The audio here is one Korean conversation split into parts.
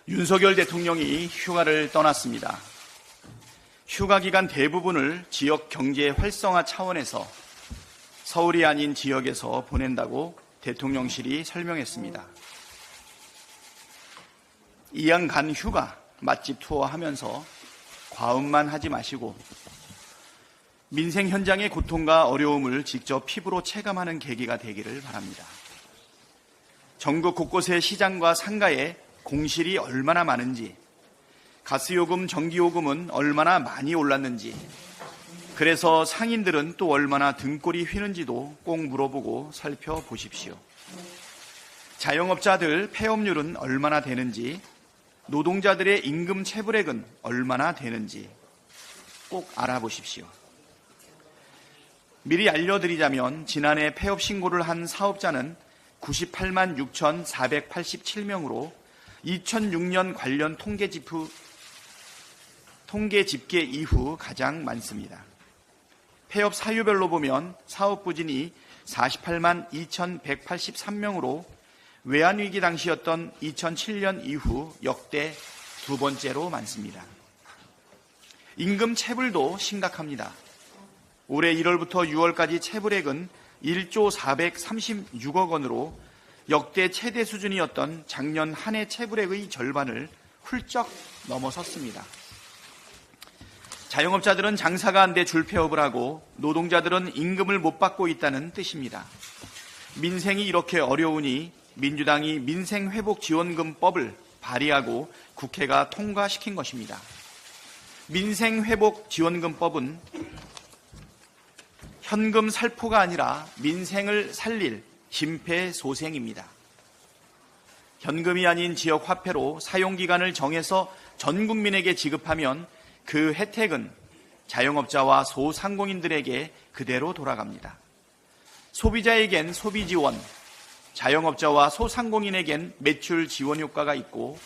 윤석열 대통령이 휴가를 떠났습니다. 휴가 기간 대부분을 지역 경제 활성화 차원에서 서울이 아닌 지역에서 보낸다고 대통령실이 설명했습니다. 이왕 간 휴가 맛집 투어하면서 과음만 하지 마시고 민생 현장의 고통과 어려움을 직접 피부로 체감하는 계기가 되기를 바랍니다. 전국 곳곳의 시장과 상가에 공실이 얼마나 많은지, 가스요금, 전기요금은 얼마나 많이 올랐는지, 그래서 상인들은 또 얼마나 등골이 휘는지도 꼭 물어보고 살펴보십시오. 자영업자들 폐업률은 얼마나 되는지, 노동자들의 임금 체불액은 얼마나 되는지 꼭 알아보십시오. 미리 알려드리자면 지난해 폐업 신고를 한 사업자는 98만 6,487명으로 2006년 관련 통계 집계 이후 가장 많습니다. 폐업 사유별로 보면 사업부진이 48만 2,183명으로 외환위기 당시였던 2007년 이후 역대 두 번째로 많습니다. 임금 체불도 심각합니다. 올해 1월부터 6월까지 체불액은 1조 436억 원으로 역대 최대 수준이었던 작년 한 해 체불액의 절반을 훌쩍 넘어섰습니다. 자영업자들은 장사가 안 돼 줄폐업을 하고 노동자들은 임금을 못 받고 있다는 뜻입니다. 민생이 이렇게 어려우니 민주당이 민생회복지원금법을 발의하고 국회가 통과시킨 것입니다. 민생회복지원금법은 현금 살포가 아니라 민생을 살릴 심폐소생입니다. 현금이 아닌 지역 화폐로 사용기간을 정해서 전 국민에게 지급하면 그 혜택은 자영업자와 소상공인들에게 그대로 돌아갑니다. 소비자에겐 소비지원, 자영업자와 소상공인에겐 매출 지원 효과가 있고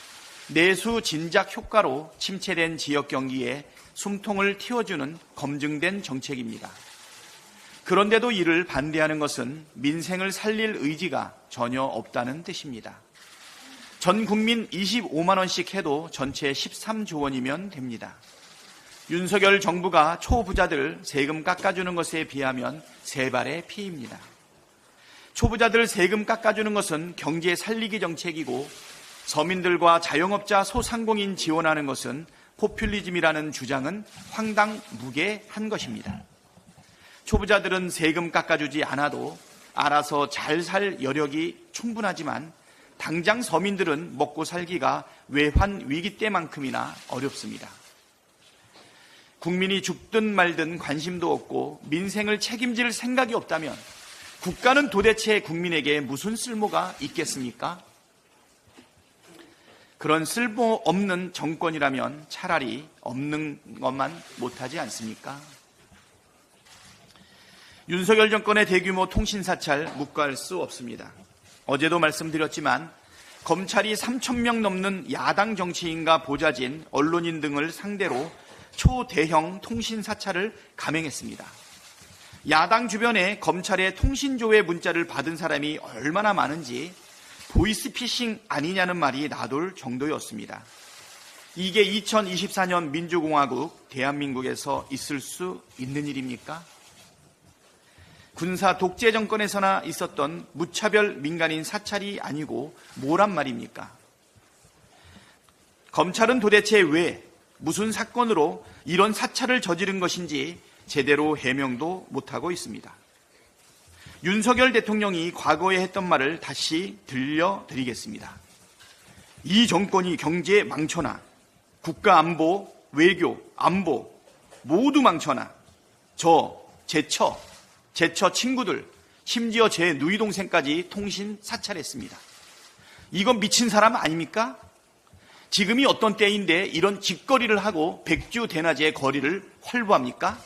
내수 진작 효과로 침체된 지역 경기에 숨통을 틔워주는 검증된 정책입니다. 그런데도 이를 반대하는 것은 민생을 살릴 의지가 전혀 없다는 뜻입니다. 전 국민 25만 원씩 해도 전체 13조 원이면 됩니다. 윤석열 정부가 초부자들 세금 깎아주는 것에 비하면 세 발의 피입니다. 초부자들 세금 깎아주는 것은 경제 살리기 정책이고 서민들과 자영업자 소상공인 지원하는 것은 포퓰리즘이라는 주장은 황당무계한 것입니다. 초부자들은 세금 깎아주지 않아도 알아서 잘 살 여력이 충분하지만 당장 서민들은 먹고 살기가 외환 위기 때만큼이나 어렵습니다. 국민이 죽든 말든 관심도 없고 민생을 책임질 생각이 없다면 국가는 도대체 국민에게 무슨 쓸모가 있겠습니까? 그런 쓸모없는 정권이라면 차라리 없는 것만 못하지 않습니까? 윤석열 정권의 대규모 통신사찰 묵과할 수 없습니다. 어제도 말씀드렸지만 검찰이 3,000명 넘는 야당 정치인과 보좌진, 언론인 등을 상대로 초대형 통신사찰을 감행했습니다. 야당 주변에 검찰의 통신조회 문자를 받은 사람이 얼마나 많은지 보이스피싱 아니냐는 말이 나돌 정도였습니다. 이게 2024년 민주공화국 대한민국에서 있을 수 있는 일입니까? 군사 독재 정권에서나 있었던 무차별 민간인 사찰이 아니고 뭐란 말입니까? 검찰은 도대체 왜, 무슨 사건으로 이런 사찰을 저지른 것인지 제대로 해명도 못하고 있습니다. 윤석열 대통령이 과거에 했던 말을 다시 들려드리겠습니다. 이 정권이 경제 망쳐놔, 국가 안보, 외교, 안보 모두 망쳐놔. 제 처 친구들, 심지어 제 누이 동생까지 통신 사찰했습니다. 이건 미친 사람 아닙니까? 지금이 어떤 때인데 이런 짓거리를 하고 백주대낮에 거리를 활보합니까?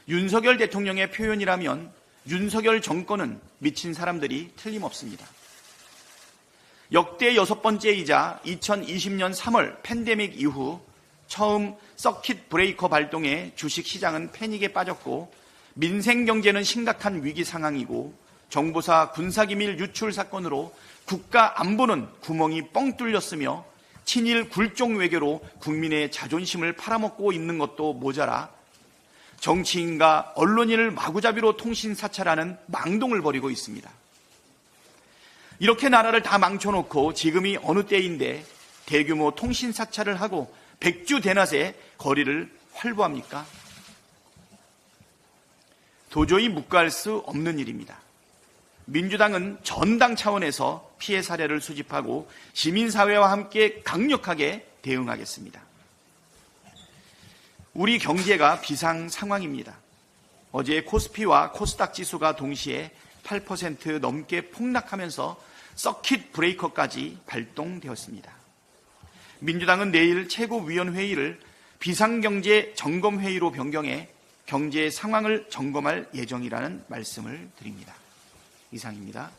윤석열 대통령의 표현이라면 윤석열 정권은 미친 사람들이 틀림없습니다. 역대 6번째이자 2020년 3월 팬데믹 이후 처음 서킷 브레이커 발동해 주식시장은 패닉에 빠졌고 민생 경제는 심각한 위기 상황이고 정보사 군사기밀 유출 사건으로 국가 안보는 구멍이 뻥 뚫렸으며 친일 굴종 외교로 국민의 자존심을 팔아먹고 있는 것도 모자라 정치인과 언론인을 마구잡이로 통신 사찰하는 망동을 벌이고 있습니다. 이렇게 나라를 다 망쳐놓고 지금이 어느 때인데 대규모 통신 사찰을 하고 백주대낮에 거리를 활보합니까? 도저히 묵과할 수 없는 일입니다. 민주당은 전당 차원에서 피해 사례를 수집하고 시민사회와 함께 강력하게 대응하겠습니다. 우리 경제가 비상 상황입니다. 어제 코스피와 코스닥 지수가 동시에 8% 넘게 폭락하면서 서킷 브레이커까지 발동되었습니다. 민주당은 내일 최고위원회의를 비상경제 점검회의로 변경해 경제 상황을 점검할 예정이라는 말씀을 드립니다. 이상입니다.